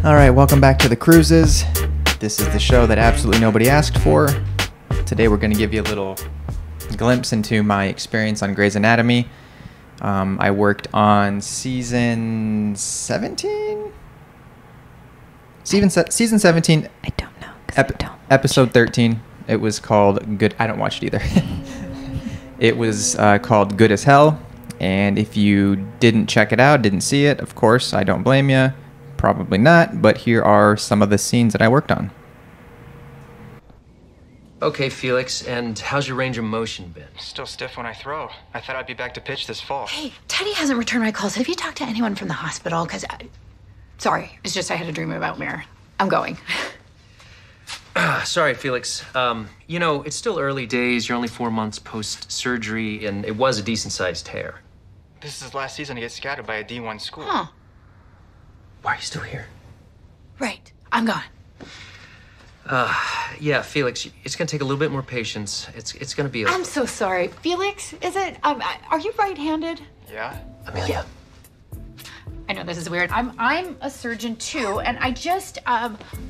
All right, welcome back to the KRUSES. This is the show that absolutely nobody asked for. Today we're going to give you a little glimpse into my experience on Grey's Anatomy. I worked on season 17? Season 17. I don't know. I don't episode 13. It was called Good. I don't watch it either. It was called Good as Hell. And if you didn't check it out, didn't see it, of course, I don't blame you. Probably not, but here are some of the scenes that I worked on. Okay, Felix, and how's your range of motion been? Still stiff when I throw. I thought I'd be back to pitch this fall. Hey, Teddy hasn't returned my calls. Have you talked to anyone from the hospital? Because, sorry, it's just I had a dream about Mirror. I'm going. Sorry, Felix. You know, it's still early days. You're only 4 months post-surgery, and it was a decent-sized tear. This is his last season to get scouted by a D1 school. Huh. Why are you still here? Right. I'm gone. Yeah, Felix, it's gonna take a little bit more patience. It's gonna be I'm so sorry. Felix, is it, are you right-handed? Yeah? Amelia. I know this is weird. I'm a surgeon too, and I just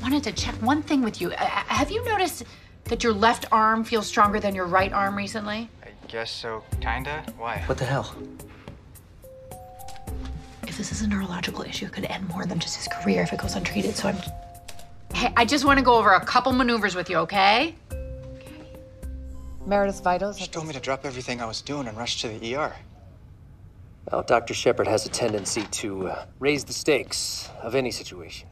wanted to check one thing with you. Have you noticed that your left arm feels stronger than your right arm recently? I guess so, kinda. Why? What the hell? If this is a neurological issue, it could end more than just his career if it goes untreated, so Hey, I just want to go over a couple maneuvers with you, okay? Meredith's vitals. She told me to drop everything I was doing and rush to the ER. Well, Dr. Shepard has a tendency to raise the stakes of any situation.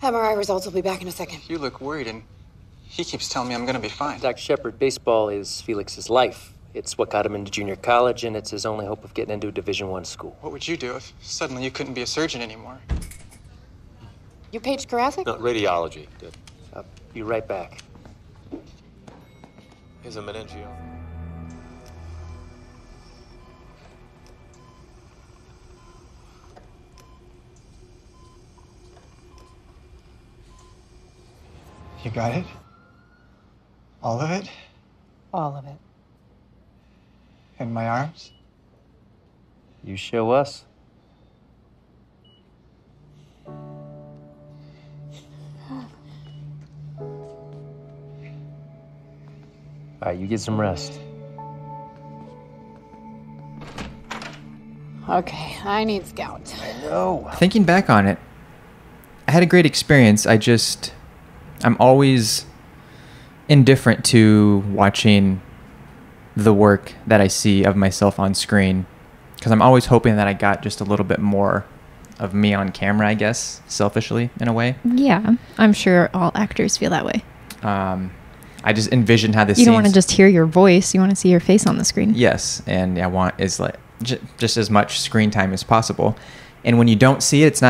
MRI results will be back in a second. You look worried, and he keeps telling me I'm gonna be fine. Dr. Shepard, baseball is Felix's life. It's what got him into junior college, and it's his only hope of getting into a Division I school. What would you do if suddenly you couldn't be a surgeon anymore? You paged Karasik? No, radiology did. I'll be right back. Here's a meningeo. You got it? All of it? All of it. In my arms? You show us. All right, you get some rest. Okay, I need Scout. No. Thinking back on it, I had a great experience. I'm always indifferent to watching the work that I see of myself on screen, because I'm always hoping that I got just a little bit more of me on camera, I guess, selfishly in a way. Yeah, I'm sure all actors feel that way. I just envision how this. You don't want to just hear your voice; you want to see your face on the screen. Yes, and I want is like just as much screen time as possible. And when you don't see it, it's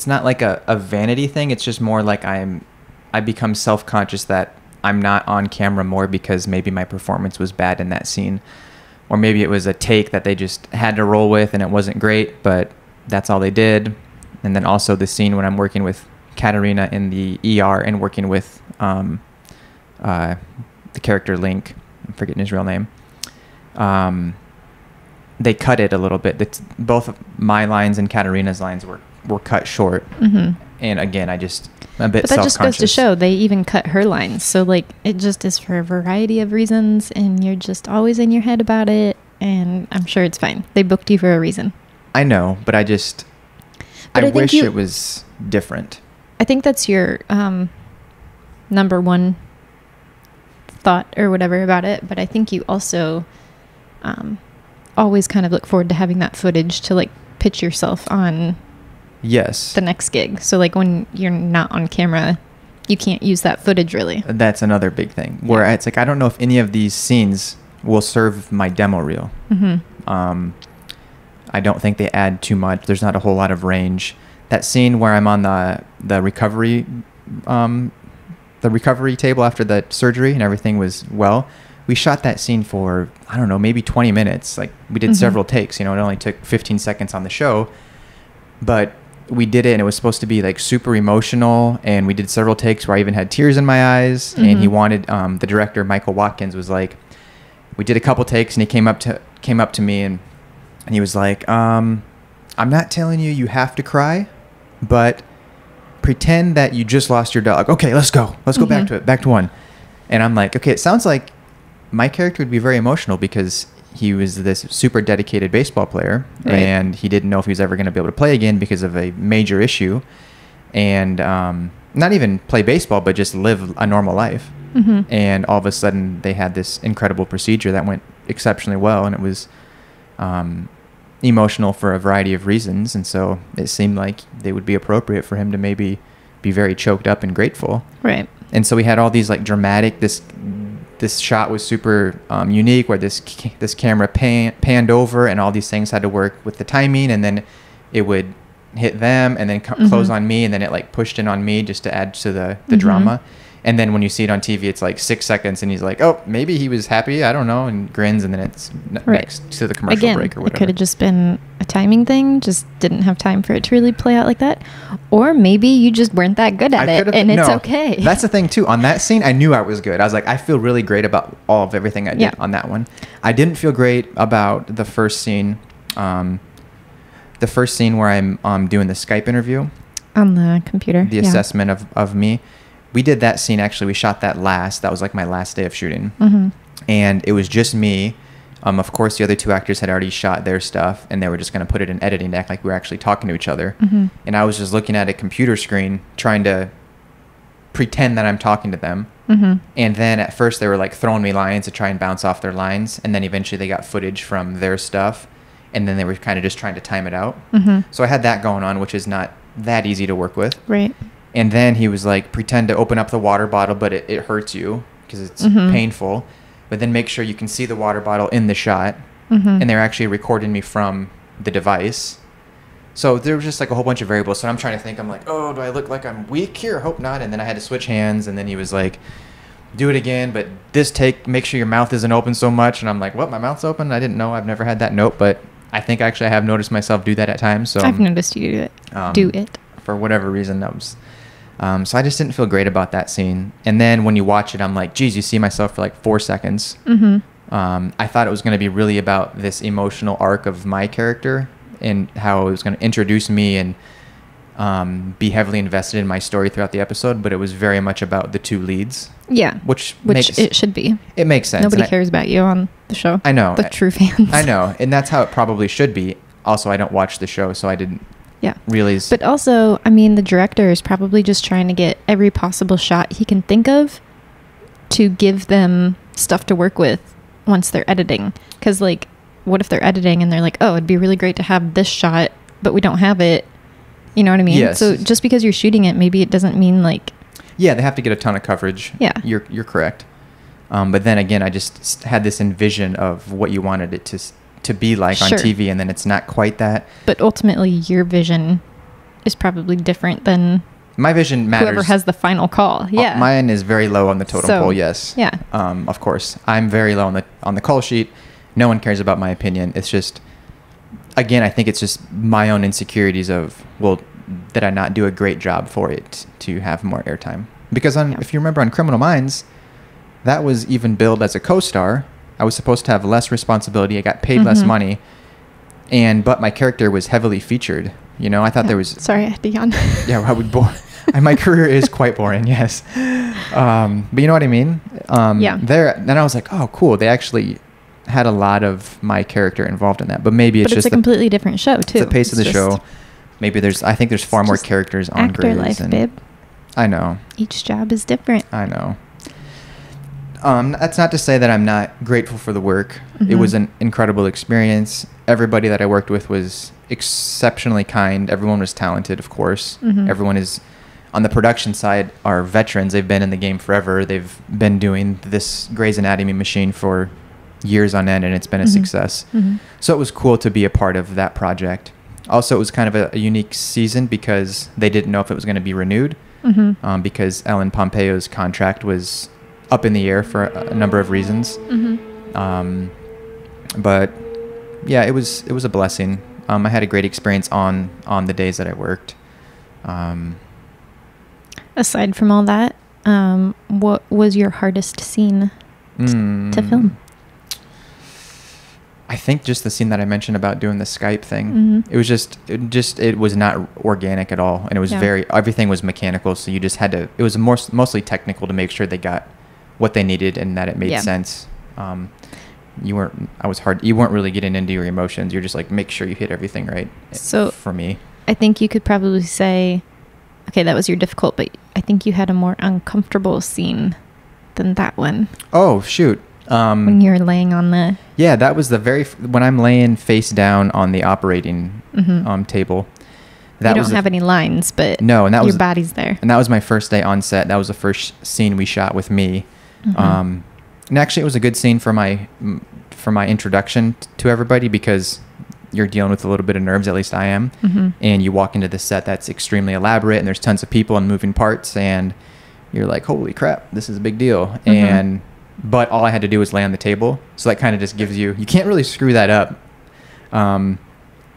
not like a vanity thing. It's just more like I become self-conscious that I'm not on camera more because maybe my performance was bad in that scene, or maybe it was a take that they just had to roll with and it wasn't great, but that's all they did. And then also the scene when I'm working with Katarina in the ER and working with the character Link, I'm forgetting his real name. They cut it a little bit. Both of my lines and Katarina's lines were cut short. Mm-hmm. And again, I'm a bit self-conscious. But that just goes to show they even cut her lines. So like it just is for a variety of reasons, and you're just always in your head about it. And I'm sure it's fine. They booked you for a reason. I know, but I wish it was different. I think that's your number one thought or whatever about it. But I think you also always kind of look forward to having that footage to like pitch yourself on. Yes. The next gig. So like when you're not on camera, you can't use that footage really. That's another big thing where it's like, I don't know if any of these scenes will serve my demo reel. Mm-hmm. I don't think they add too much. There's not a whole lot of range. That scene where I'm on the recovery table after the surgery and everything was well, we shot that scene for, I don't know, maybe 20 minutes. Like we did several takes, it only took 15 seconds on the show, but we did it and it was supposed to be like super emotional, and we did several takes where I even had tears in my eyes. And he wanted, the director, Michael Watkins, was like, we did a couple takes and he came up to me and he was like, I'm not telling you have to cry, but pretend that you just lost your dog. Okay, let's go back to it, back to one. And I'm like, okay, it sounds like my character would be very emotional because he was this super dedicated baseball player, right. and he didn't know if he was ever going to be able to play again because of a major issue, and not even play baseball, but just live a normal life. And all of a sudden, they had this incredible procedure that went exceptionally well, and it was emotional for a variety of reasons. And so it seemed like they would be appropriate for him to maybe be very choked up and grateful. Right. And so we had all these like dramatic. This shot was super unique, where this camera panned over, and all these things had to work with the timing, and then it would hit them, and then close on me, and then it like pushed in on me just to add to the drama. And then when you see it on TV, it's like 6 seconds, and he's like, "Oh, maybe he was happy. I don't know," and grins, and then it's next to the commercial break or whatever. It could have just been a timing thing. Just didn't have time for it to really play out like that, or maybe you just weren't that good at it, and it's okay. That's the thing too. On that scene, I knew I was good. I was like, I feel really great about all of everything I did on that one. I didn't feel great about the first scene. The first scene where I'm doing the Skype interview on the computer. The assessment of me. We did that scene, actually. We shot that last. That was like my last day of shooting. And it was just me. Of course, the other two actors had already shot their stuff, and they were just going to put it in editing to act like we were actually talking to each other. And I was just looking at a computer screen, trying to pretend that I'm talking to them. And then at first, they were like throwing me lines to try and bounce off their lines. And then eventually, they got footage from their stuff. And then they were kind of just trying to time it out. So I had that going on, which is not that easy to work with. Right. And then he was like, pretend to open up the water bottle, but it hurts you because it's painful. But then make sure you can see the water bottle in the shot. And they're actually recording me from the device. So there was just like a whole bunch of variables. So I'm trying to think, I'm like, oh, do I look like I'm weak here? Hope not. And then I had to switch hands. And then he was like, do it again. But this take, make sure your mouth isn't open so much. And I'm like, what? My mouth's open? I didn't know. I've never had that note. But I think actually I have noticed myself do that at times. So I've noticed you do it. Do it. For whatever reason, that was... so I just didn't feel great about that scene. And then when you watch it, I'm like, geez, you see myself for like 4 seconds. I thought it was going to be really about this emotional arc of my character and how it was going to introduce me and be heavily invested in my story throughout the episode. But it was very much about the two leads. Yeah. Which it should be. It makes sense. Nobody cares about you on the show. I know. The true fans. I know. And that's how it probably should be. Also, I don't watch the show, so I didn't. Yeah. Really. But also, I mean, the director is probably just trying to get every possible shot he can think of to give them stuff to work with once they're editing. Because, like, what if they're editing and they're like, oh, it'd be really great to have this shot, but we don't have it. You know what I mean? Yes. So just because you're shooting it, maybe it doesn't mean, like... Yeah, they have to get a ton of coverage. Yeah. You're correct. But then again, I just had this envision of what you wanted it to be like on TV, and then it's not quite that. But ultimately, your vision is probably different than my vision matters. Whoever has the final call. Yeah, mine is very low on the totem pole. Yes. Yeah. Of course, I'm very low on the call sheet. No one cares about my opinion. It's just, again, I think it's just my own insecurities of, well, did I not do a great job for it to have more airtime? Because if you remember on Criminal Minds, that was even billed as a co-star. I was supposed to have less responsibility. I got paid less money, but my character was heavily featured. You know, I thought there was. Sorry, I had to yawn. Yeah, I would bore. My career is quite boring. Yes, but you know what I mean. Yeah. Then I was like, oh, cool. They actually had a lot of my character involved in that. But maybe it's just a completely different show too. It's the pace of the show. Maybe I think there's far more characters on actor Grey's. Life, babe. I know. Each job is different. I know. That's not to say that I'm not grateful for the work. It was an incredible experience. Everybody that I worked with was exceptionally kind. Everyone was talented, of course. Everyone is, on the production side, are veterans. They've been in the game forever. They've been doing this Grey's Anatomy machine for years on end, and it's been a success. So it was cool to be a part of that project. Also, it was kind of a unique season because they didn't know if it was going to be renewed because Ellen Pompeo's contract was up in the air for a number of reasons. But yeah, it was a blessing. I had a great experience on the days that I worked. Aside from all that, what was your hardest scene to film? I think just the scene that I mentioned about doing the Skype thing, it was it was not organic at all. And it was everything was mechanical. So you just had to, it was mostly technical to make sure they got what they needed and that it made sense. You weren't really getting into your emotions. You're just like, make sure you hit everything right. So for me, I think you could probably say, okay, that was your difficult, but I think you had a more uncomfortable scene than that one. Oh, shoot. When you're laying on the... Yeah, that was when I'm laying face down on the operating table. You don't have any lines, but no, and that your body's there. And that was my first day on set. That was the first scene we shot with me. And actually, it was a good scene for my introduction to everybody because you're dealing with a little bit of nerves, at least I am. And you walk into the set that's extremely elaborate, and there's tons of people and moving parts, and you're like, holy crap, this is a big deal. But all I had to do was lay on the table. So that kind of just gives you can't really screw that up.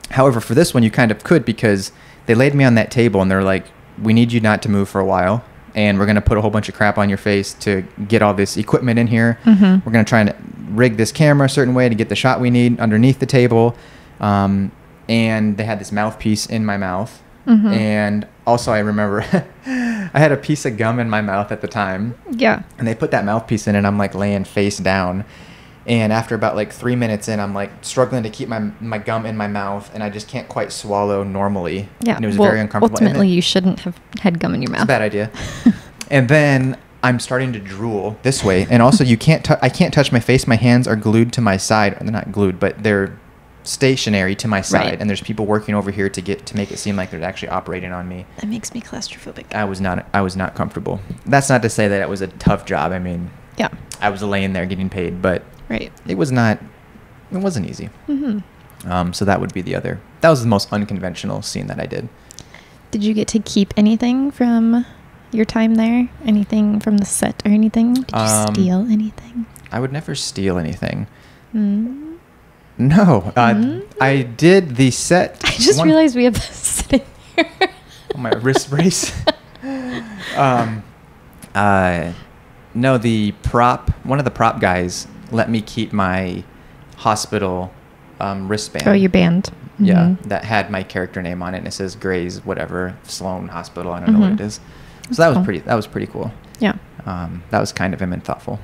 However, for this one, you kind of could because they laid me on that table and they're like, we need you not to move for a while. And we're going to put a whole bunch of crap on your face to get all this equipment in here. We're going to try and rig this camera a certain way to get the shot we need underneath the table. And they had this mouthpiece in my mouth. And also I remember I had a piece of gum in my mouth at the time. Yeah. And they put that mouthpiece in and I'm like laying face down. And after about like 3 minutes in, I'm like struggling to keep my gum in my mouth and I just can't quite swallow normally. Yeah. And it was very uncomfortable. Ultimately, you shouldn't have had gum in your mouth. It's a bad idea. And then I'm starting to drool this way. And also I can't touch my face. My hands are glued to my side. They're not glued, but they're stationary to my side. Right. And there's people working over here to make it seem like they're actually operating on me. That makes me claustrophobic. I was not comfortable. That's not to say that it was a tough job. I mean, yeah, I was laying there getting paid, but it wasn't easy. So that would be that was the most unconventional scene that I did. Did you get to keep anything from your time there? Anything from the set or anything? Did you steal anything? I would never steal anything. No, I did the set. I just realized we have this sitting here. On my wrist brace. No, one of the prop guys let me keep my hospital wristband. Oh, your band. Yeah, that had my character name on it, and it says Gray's whatever Sloan Hospital. I don't know what it is. So that was pretty cool. Yeah. That was kind of him and thoughtful.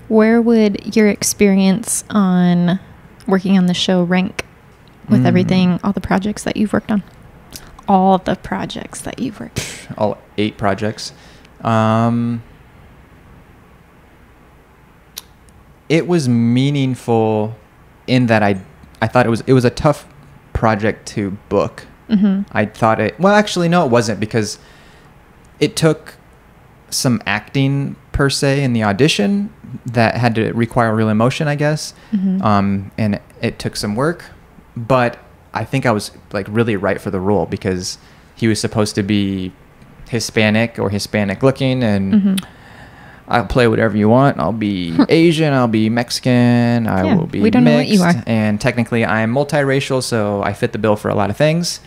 Where would your experience on working on the show rank with everything, all the projects that you've worked on? All the projects that you've worked on. All 8 projects. It was meaningful in that I thought it was a tough project to book. I thought actually no, it wasn't, because it took some acting per se in the audition that had to require real emotion, I guess. And it took some work, but I think I was like really right for the role because he was supposed to be Hispanic or Hispanic looking, and I'll play whatever you want. I'll be Asian, I'll be Mexican, I will be we don't mixed, know what you are. And technically I'm multiracial, so I fit the bill for a lot of things.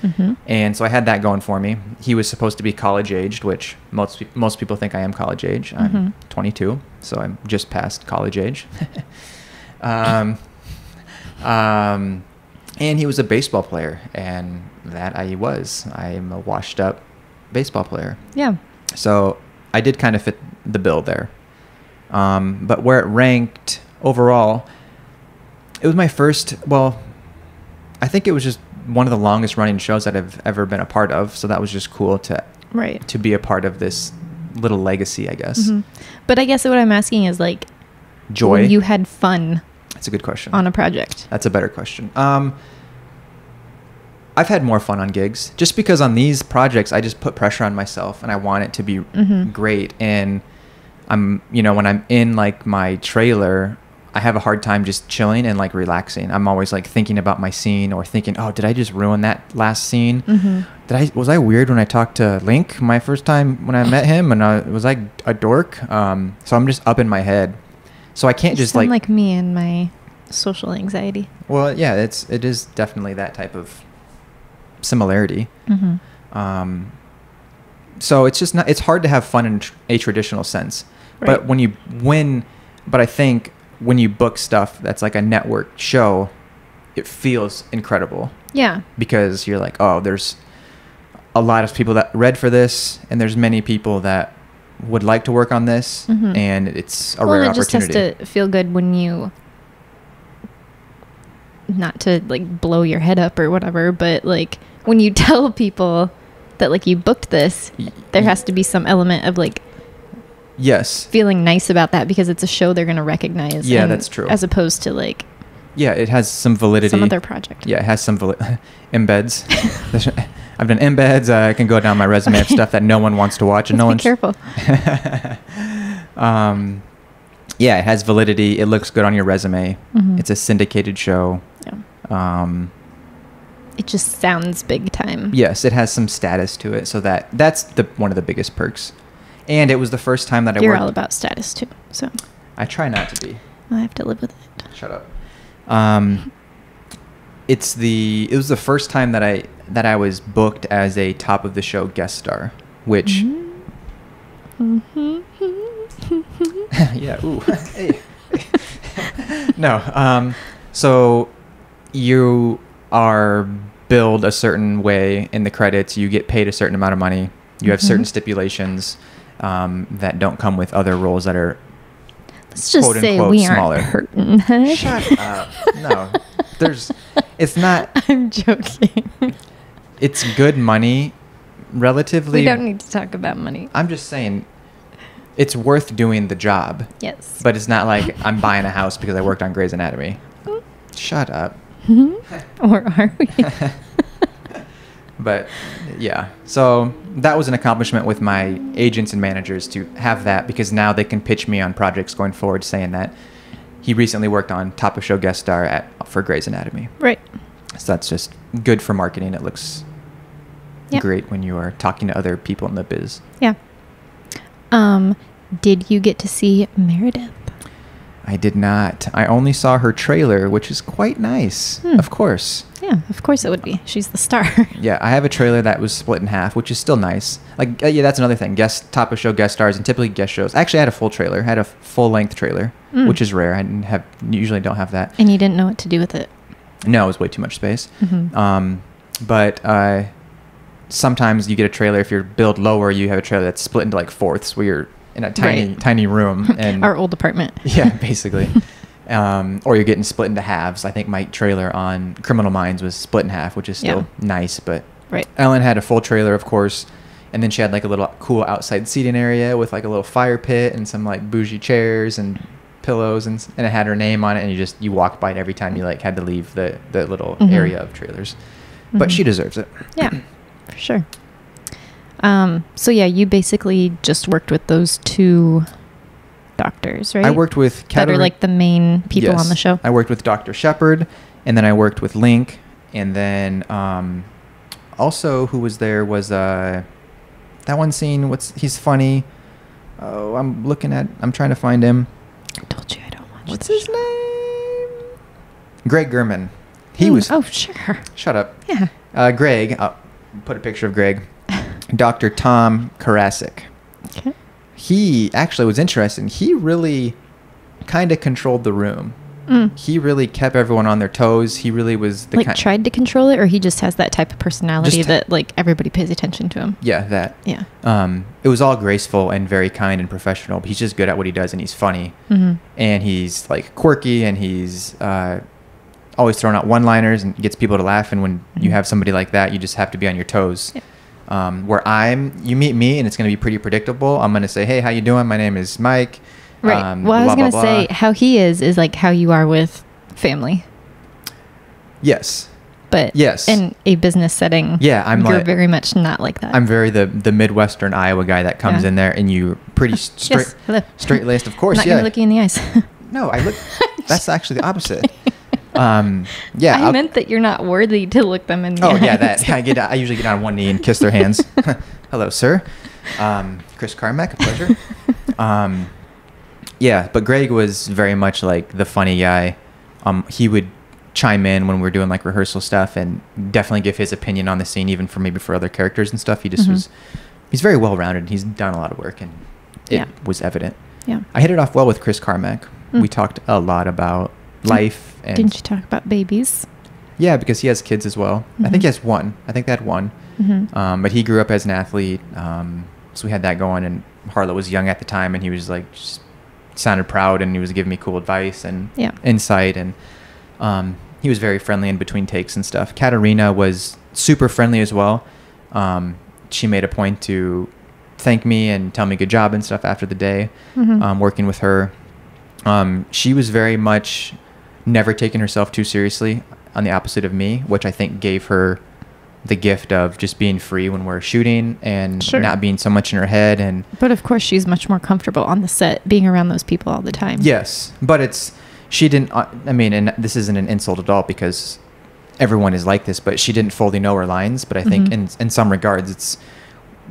And so I had that going for me. He was supposed to be college aged, which most people think I am college age. I'm 22, so I'm just past college age. And he was a baseball player, and that I am a washed up baseball player. Yeah. So I did kind of fit the bill there. But where it ranked overall, it was my first, I think it was just one of the longest running shows that I've ever been a part of. So that was just cool to be a part of this little legacy, I guess. But I guess what I'm asking is like, joy. When you had fun. That's a good question. On a project. That's a better question. I've had more fun on gigs just because on these projects, I just put pressure on myself and I want it to be great. And when I'm in like my trailer, I have a hard time just chilling and like relaxing. I'm always like thinking about my scene or thinking, oh, did I just ruin that last scene? Was I weird when I talked to Link my first time when I met him? And was I a dork? So I'm just up in my head. So I can't just like me and my social anxiety. Well, yeah, it is definitely that type of similarity. So it's hard to have fun in a traditional sense. Right. But I think when you book stuff that's like a network show, it feels incredible Yeah. because you're like, oh, there's a lot of people that read for this, and there's many people that would like to work on this, and it's a rare it opportunity. just has to feel good when you, not to like blow your head up or whatever, but like when you tell people that like you booked this, there has to be some element of like Yes. feeling nice about that because it's a show they're going to recognize. Yeah, that's true. As opposed to like Yeah, it has some validity. some other project. Yeah, it has some embeds. I've done embeds. I can go down my resume of stuff that no one wants to watch, and no one's Be careful. Yeah, it has validity. It looks good on your resume. It's a syndicated show. Yeah. It just sounds big time. Yes, it has some status to it, so that's one of the biggest perks. And it was the first time that I You're worked. all about status too, so I try not to be. I have to live with it. Shut up. It was the first time that I was booked as a top of the show guest star, which yeah, ooh. Hey. No, so you are billed a certain way in the credits, you get paid a certain amount of money, you have certain stipulations that don't come with other roles that are Let's just quote say unquote we smaller. aren't hurting. Huh? Shut up. No. It's not, I'm joking. it's good money relatively. We don't need to talk about money. I'm just saying it's worth doing the job. Yes. But it's not like I'm buying a house because I worked on Grey's Anatomy. Shut up. Or are we? But yeah, so that was an accomplishment with my agents and managers to have that, because now they can pitch me on projects going forward saying that he recently worked on top of show guest star for Grey's Anatomy. Right. So that's just good for marketing. It looks great when you are talking to other people in the biz. Yeah. Did you get to see Meredith? I did not. I only saw her trailer, which is quite nice. Of course. Yeah, of course it would be. She's the star. Yeah, I have a trailer that was split in half, which is still nice. Like, yeah, that's another thing. Top of show guest stars and typically guest shows. Actually, I had a full trailer. I had a full length trailer, which is rare. Usually don't have that. And you didn't know what to do with it. No, it was way too much space. But sometimes you get a trailer. If you're billed lower, you have a trailer that's split into like fourths, where you're in a tiny room. And our old apartment. Yeah, basically. Or you're getting split into halves. I think my trailer on Criminal Minds was split in half, which is still nice. But Ellen had a full trailer, of course. And then she had like a little cool outside seating area with like a little fire pit and some like bougie chairs and pillows, and it had her name on it. And you walked by it every time you like had to leave the little area of trailers. But she deserves it. Yeah, for sure. So yeah, you basically just worked with those two doctors, right? I worked with that are like the main people on the show. I worked with Dr. Shepard, and then I worked with Link, and then also who was there was that one scene. He's funny. Oh, I'm trying to find him. I told you I don't watch. What's his name? Greg Gurman. He was. Oh, sure. Shut up. Yeah. Greg. I'll put a picture of Greg. Dr. Tom Karasik. Okay. He actually was interesting. He really kind of controlled the room. He really kept everyone on their toes. He really was the tried to control it, or he just has that type of personality that like everybody pays attention to him. Yeah, that. Yeah. It was all graceful and very kind and professional. But he's just good at what he does, and he's funny, and he's like quirky, and he's always throwing out one-liners and gets people to laugh. And when you have somebody like that, you just have to be on your toes. Yeah. You meet me and it's going to be pretty predictable. I'm going to say, hey, how you doing? My name is Mike. Right. Well, I was going to say how he is like how you are with family. Yes. But in a business setting, you're very much not like that. I'm very the Midwestern Iowa guy that comes in there and you pretty straight-laced, of course. I'm not going to look you in the eyes. No, I look. That's actually the opposite. I meant that you're not worthy to look them in the eyes. Oh yeah, that I usually get on one knee and kiss their hands. Hello, sir. Chris Carmack, a pleasure. Yeah, but Greg was very much like the funny guy. He would chime in when we were doing like rehearsal stuff and definitely give his opinion on the scene, even for other characters and stuff. He just he's very well rounded. He's done a lot of work and it was evident. Yeah, I hit it off well with Chris Carmack. We talked a lot about life. And didn't you talk about babies? Yeah, because he has kids as well. I think he has one. I think they had one. But he grew up as an athlete. So we had that going, and Harlow was young at the time, and he was like, just sounded proud, and he was giving me cool advice and insight. And he was very friendly in between takes and stuff. Katarina was super friendly as well. She made a point to thank me and tell me good job and stuff after the day, working with her. She was very much never taking herself too seriously, on the opposite of me, which I think gave her the gift of just being free when we're shooting and not being so much in her head. But of course she's much more comfortable on the set being around those people all the time. Yes, but she didn't, I mean, and this isn't an insult at all, because everyone is like this, but she didn't fully know her lines. But I think in some regards, it's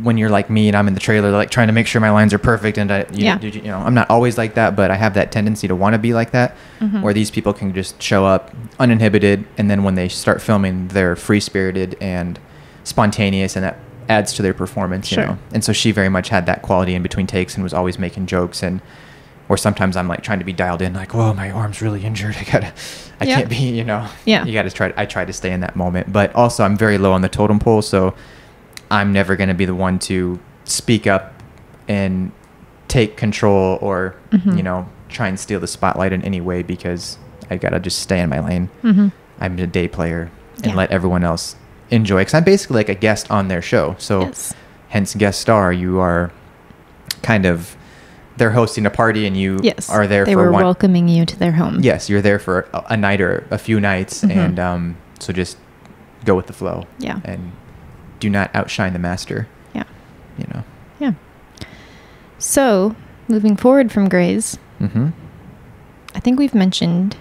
when you're like me and I'm in the trailer, like trying to make sure my lines are perfect. And you know, I'm not always like that, but I have that tendency to want to be like that, where these people can just show up uninhibited. And then when they start filming, they're free spirited and spontaneous, and that adds to their performance, you know? And so she very much had that quality in between takes and was always making jokes. Or sometimes I'm like trying to be dialed in, like, whoa, my arm's really injured. I can't be, you know, you got to I try to stay in that moment, but also I'm very low on the totem pole. So I'm never going to be the one to speak up and take control or, you know, try and steal the spotlight in any way, because I got to just stay in my lane. I'm a day player and let everyone else enjoy, because I'm basically like a guest on their show. So hence guest star, you are kind of, they're hosting a party and you are there they for were one. welcoming you to their home. Yes, you're there for a night or a few nights. And so just go with the flow. Yeah. And do not outshine the master. Yeah. You know. Yeah. So moving forward from Grays, I think we've mentioned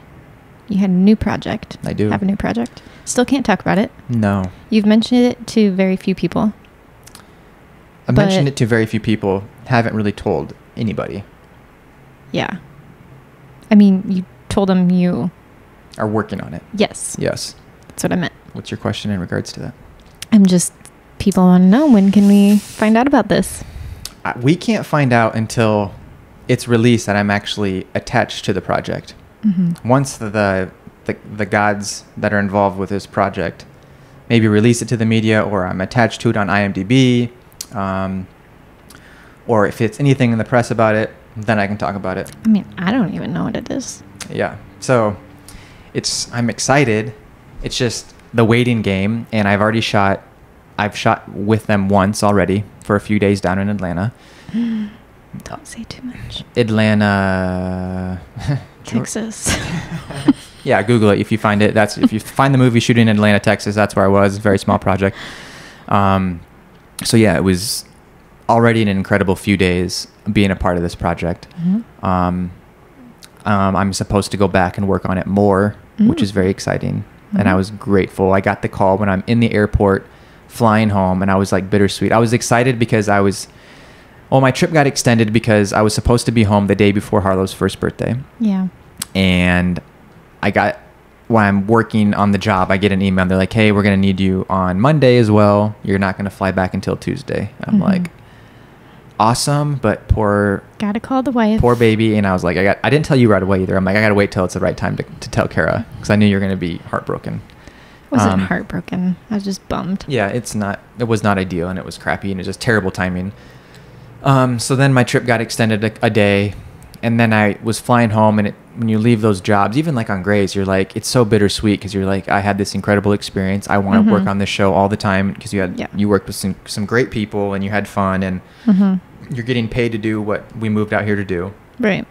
you had a new project. I do. Have a new project. Still can't talk about it. No. You've mentioned it to very few people. I mentioned it to very few people. Haven't really told anybody. Yeah. I mean, you told them you are working on it. Yes. Yes. That's what I meant. What's your question in regards to that? I'm just, people want to know, when can we find out about this? We can't find out until it's released that I'm actually attached to the project. Once the gods that are involved with this project maybe release it to the media, or I'm attached to it on IMDb, or if it's anything in the press about it, then I can talk about it. I mean, I don't even know what it is. Yeah. So I'm excited. It's just the waiting game, and I've shot with them once already for a few days down in Atlanta. Don't say too much. Atlanta, Texas. Yeah, Google it if you find it. If you find the movie shooting in Atlanta, Texas, that's where I was. Very small project. So yeah, it was already an incredible few days being a part of this project. I'm supposed to go back and work on it more, which is very exciting. And I was grateful. I got the call when I'm in the airport flying home, and I was like bittersweet. I was excited because my trip got extended because I was supposed to be home the day before Harlow's first birthday. Yeah. And when I'm working on the job, I get an email. They're like, hey, we're going to need you on Monday as well. You're not going to fly back until Tuesday. I'm like, awesome, but gotta call the wife. Poor baby. And I was like, I didn't tell you right away either. I'm like, I got to wait till it's the right time to tell Kara, because I knew you're going to be heartbroken. I wasn't heartbroken. I was just bummed. Yeah, it was not ideal, and it was crappy, and it was just terrible timing. So then my trip got extended a day, and then I was flying home, and when you leave those jobs, even like on Grays, you're like, it's so bittersweet, because you're like, I had this incredible experience. I want to work on this show all the time, because you worked with some great people, and you had fun, and you're getting paid to do what we moved out here to do. Right.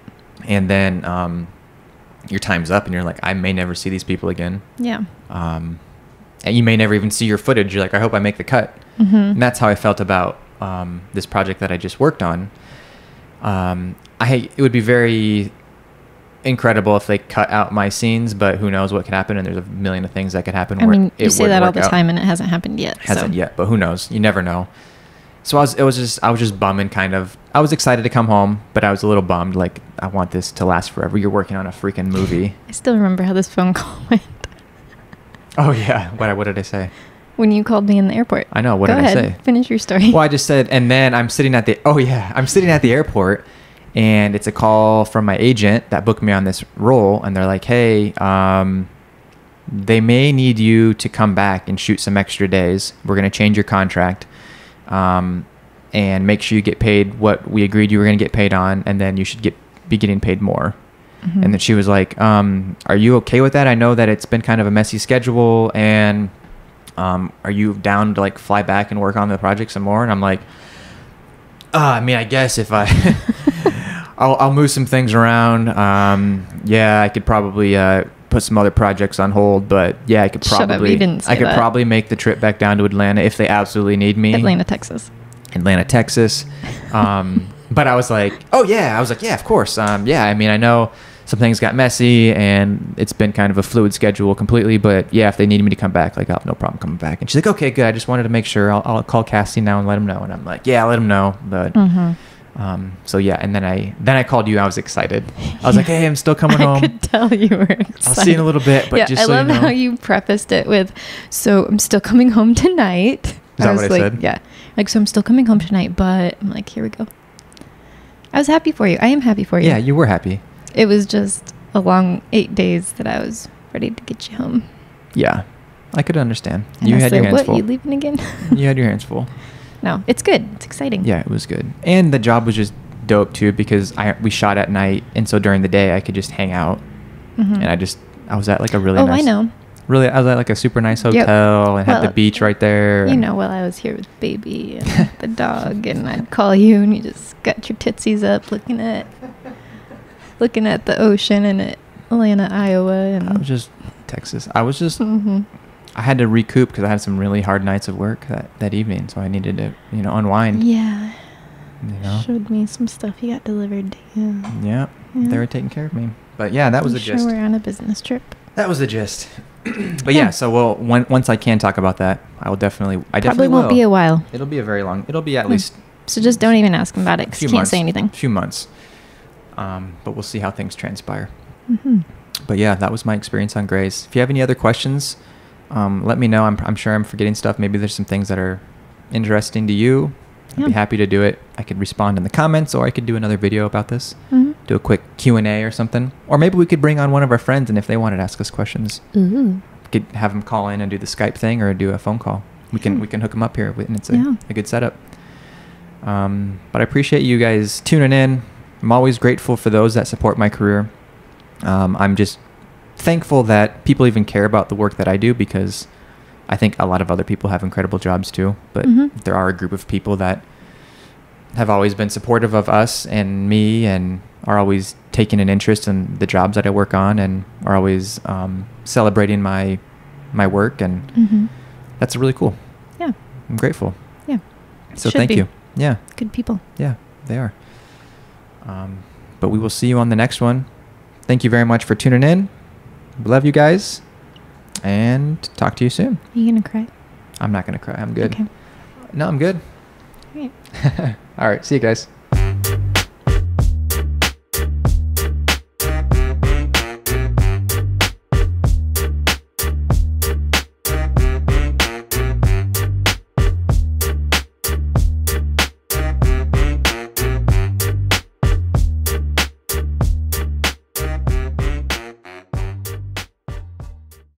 And then your time's up, and you're like, I may never see these people again. Yeah. And you may never even see your footage. You're like, I hope I make the cut. And that's how I felt about this project that I just worked on. It would be very incredible if they cut out my scenes, but who knows what could happen, and there's a million of things that could happen. I mean, you say that all the time, and it hasn't happened yet. Hasn't yet, but who knows? You never know. So I was just bumming, kind of. I was excited to come home, but I was a little bummed. Like, I want this to last forever. You're working on a freaking movie. I still remember how this phone call went. Oh yeah, what did I say? When you called me in the airport. I know. What did I say? Finish your story. Well, I just said, and then I'm sitting at the airport, and it's a call from my agent that booked me on this role, and they're like, hey, they may need you to come back and shoot some extra days. We're going to change your contract, and make sure you get paid what we agreed you were going to get paid on, and then you should be getting paid more. Mm-hmm. And then she was like, are you okay with that? I know that it's been kind of a messy schedule, and are you down to like fly back and work on the project some more? And I'm like, I mean, I guess if I I'll move some things around. Yeah, I could probably put some other projects on hold, but yeah, I could probably Shut up, you didn't say I could that. probably make the trip back down to Atlanta if they absolutely need me. Atlanta, Texas. But I was like, oh yeah, yeah, of course. Yeah, I mean, I know some things got messy and it's been kind of a fluid schedule completely, but yeah, if they need me to come back, like, I'll have no problem coming back. And she's like, okay, good. I just wanted to make sure. I'll call Cassie now and let him know. And I'm like, yeah, I'll let him know. But so yeah, and then I called you. I was excited. I was like, hey, I'm still coming home. I could tell you were excited. I'll see you in a little bit, but yeah, just I so love you know. how you prefaced it with, so I'm still coming home tonight. Is that what I like, said? Yeah. Like, so I'm still coming home tonight, but I'm like, here we go. I was happy for you. I am happy for you. Yeah, you were happy. It was just a long 8 days that I was ready to get you home. Yeah, I could understand. And You I had said, your hands what, full. you leaving again? You had your hands full. No, it's good. It's exciting. Yeah, it was good. And the job was just dope too, because we shot at night, and so during the day I could just hang out. Mhm. And I was at like a really Oh, nice. I know. Really, I was at like a super nice hotel and had the Well, beach right there. You and- know, while I was here with baby and the dog, and I'd call you, and you just got your tootsies up looking at the ocean in Atlanta, Iowa, and I was just Texas. I was just. hmm I had to recoup because I had some really hard nights of work that evening, so I needed to unwind. yeah, You know. showed me some stuff you got delivered to you. Yeah, Yeah. they were taking care of me. But yeah, that was You the sure gist. we're on a business trip. That was the gist. But yeah, so once I can talk about that, I definitely Probably won't will. be a while, It'll be a very long. It'll be at Hmm. least so just don't even ask him about it a because few you can't months. say anything. A few months. But we'll see how things transpire. Hmm. But yeah, that was my experience on Grace. If you have any other questions, let me know. I'm sure I'm forgetting stuff. Maybe there's some things that are interesting to you. I'd Yeah. be happy to do it. I could respond in the comments, or I could do another video about this. Mhm. Do a quick Q&A or something. Or maybe we could bring on one of our friends, and if they wanted to ask us questions, Ooh. we could have them call in and do the Skype thing or do a phone call. We can hook them up here, and it's Yeah. a good setup. But I appreciate you guys tuning in. I'm always grateful for those that support my career. I'm just thankful that people even care about the work that I do, because I think a lot of other people have incredible jobs too. But Mhm. there are a group of people that have always been supportive of us and me, and are always taking an interest in the jobs that I work on, and are always celebrating my work, and Mhm. that's really cool. Yeah. I'm grateful. Yeah. So Should thank be. you. Yeah. Good people. Yeah, they are. But we will see you on the next one. Thank you very much for tuning in. Love you guys, and talk to you soon. Are you gonna cry? I'm not going to cry. I'm good. Okay. No, I'm good. All right. All right. See you guys.